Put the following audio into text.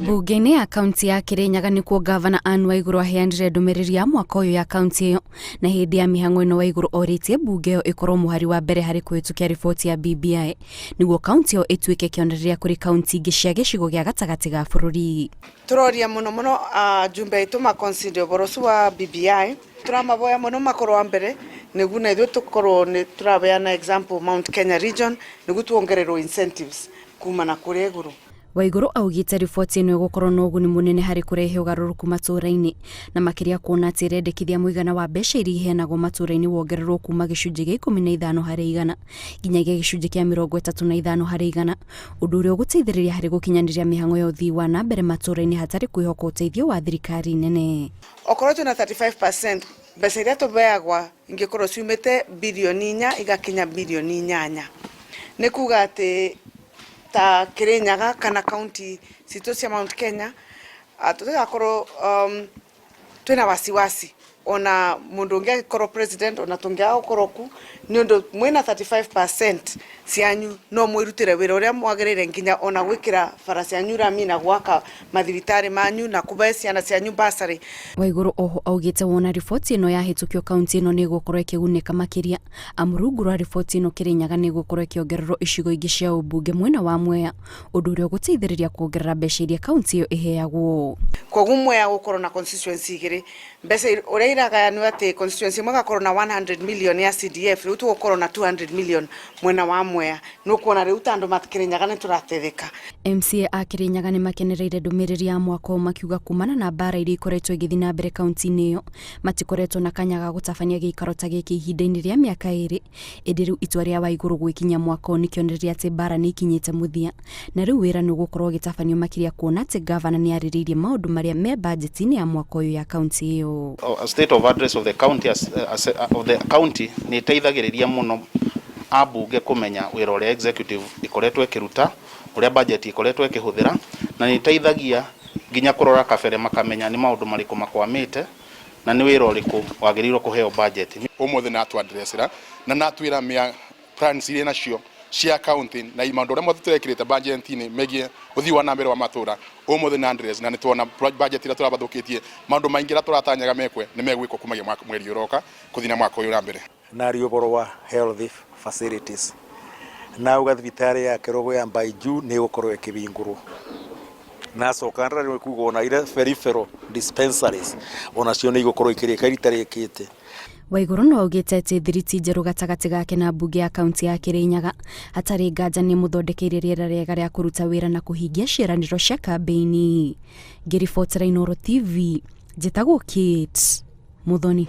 Bunge-inĩ ya kaunti ya Kirinyaga nĩkuo Ngabana Waiguru aheanire ndũmĩrĩri ya mwaka ũyũ ya kaunti ĩyo, na hĩndĩ ya mĩhang'o ĩno Waiguru orĩtie bunge ĩyo ĩkorwo mũhari wa mbere harĩ kũhĩtũkia riboti ya BBI nĩguo kaunti ĩyo ĩtuĩke kĩonereria kũrĩ kaunti ingĩ cia gĩcigo gĩa gatagatĩ ga bũrũri. Turoria muno jumbe itu ma consider borosu wa BBI turamaboya muno makorwa mbere nĩguo na ithuĩ tukorwo nĩ turabeana example Mount Kenya region nĩguo tuongererwo incentives kuma na kũrĩa igũrũ. Waiguru augĩte riboti ĩno ĩgũkorwo na ũguni mũnene harĩ kũrehe ũgarũrũku matũũra-inĩ na makĩria kuona atĩ ĩrendekithia mũigana wa mbeca iria iheanagwo matũũra-inĩ wongererwo kuma gĩcunjĩ gĩa 15 harĩ igana nginyagia gĩcunjĩ kĩa 35 harĩ igana, ũndũ ũrĩa ũgũteithĩrĩria harĩ gũkinyanĩria mĩhang'o ya ũthii wa na mbere matũũra-inĩ hatarĩ kwĩhoka ũteithio wa thirikari nene. Okorwo twĩna 35% mbeca iria tũbeagwa ingĩkorwo ciumĩte bilioni 4 igakinya bilioni 8. Nĩ kuga atĩ ta Kirinyaga kana county citũ cia Mount Kenya tũtigakorwo twĩna wasiwasi ona mũndũ ũngĩ akorwo president ona tũngĩakorwo ku nĩ ũndũ mwĩna 35% cianyu no mwĩrutĩre wĩra ũrĩa mwagĩrĩire nginya ona gwĩkĩra bara cianyu rami na gwaka mathibitarĩ manyu na kũbe ciana cianyu basarĩ. Waiguru oho augĩte wona riboti ĩno yahĩtũkio kaunti ĩno nĩ ĩgũkorwo ĩkĩgunĩka makĩria amu rungu rwa riboti ĩno Kirinyaga nĩ ĩgũkorwo ĩkĩongererwo icigo ingĩ cia ũmbunge mwena wa Mwea, ũndũ ũrĩa ũgũteithĩrĩria kuongerera mbeca iria kaunti ĩyo ĩheagwo. Koguo Mwea gũkorwo na constituency igĩrĩ mbeca ũrĩa iragayanio atĩ constituency ĩmwe gakorwo na 100 million ya CDF rĩu tũgũkorwo na 200 million mwena wa Mwea no kuona rĩu tandũ Kirinyaga nĩ tũratetheka. MCA a Kirinyaga nĩ makenereire ndũmĩrĩri ya mwaka ũyũ makiuga kumana na mbara iria ikoretwo igĩthiĩ na mbere kaunti-inĩ ĩyo matikoretwo na kanya ga gũtabania gĩikaro ta gĩkĩ ihinda-inĩ rĩa mĩaka ĩrĩ, ĩndĩ rĩu itua rĩa Waiguru gwĩkinya mwaka ũyũ nĩ kĩonereria atĩ mbara nĩ ikinyĩte mũthia na rĩu wĩra nĩ ũgũkorwo ũgĩtabanio makĩria kuona atĩ Ngabana nĩ arĩrĩirie maũndũ marĩa me budget-inĩ ya mwaka ũyũ ya kaunti ĩyo. State of address of the county nĩ ĩteithagĩrĩria mũno abunge kũmenya wĩra ũrĩa executive ikoretwo ĩkĩruta, ũrĩa budget ikoretwo ĩkĩhũthĩra, na nĩ ĩteithagia nginya kũrora kabere makamenya nĩ maũndũ marĩkũ makwamĩte na nĩ wĩra ũrĩkũ wagĩrĩirwo kũheo budget. Ũmũthĩ na tu addressera na natwĩra mĩa plans iria nacio cia county na maũndũ ũrĩa mothe tũrekĩrĩte budget-inĩ megie ũthii wa na mbere wa matũũra ũmũthĩ na address na nĩ tuona budget iria tũrabathũkĩtie maũndũ maingĩ iria tũratanyaga mekwe nĩ megwĩkwo kumagia mweri ũroka kũthina mwaka ũyũ na mbere. Na riũboro wa health facilities na ugathibitarĩ ya Kirogo ya Mbaiju nĩ gũkorwo ĩkĩbingũrwo na cokandra nĩ kuga ona ile peripheral dispensaries ona cio nĩ igũkorwo ikĩrĩka ritarĩkĩte. Waiguru no augĩte atĩ thiriti njerũ gatagatĩ gake na mbunge ya kaunti ya Kirinyaga hatarĩ nganja nĩ mũthondekeire rĩera rĩega rĩa kũruta wĩra na kũhingia ciĩranĩro cia kambĩini. Ngĩribotera Inooro TV njĩtagwo Kate Muthoni.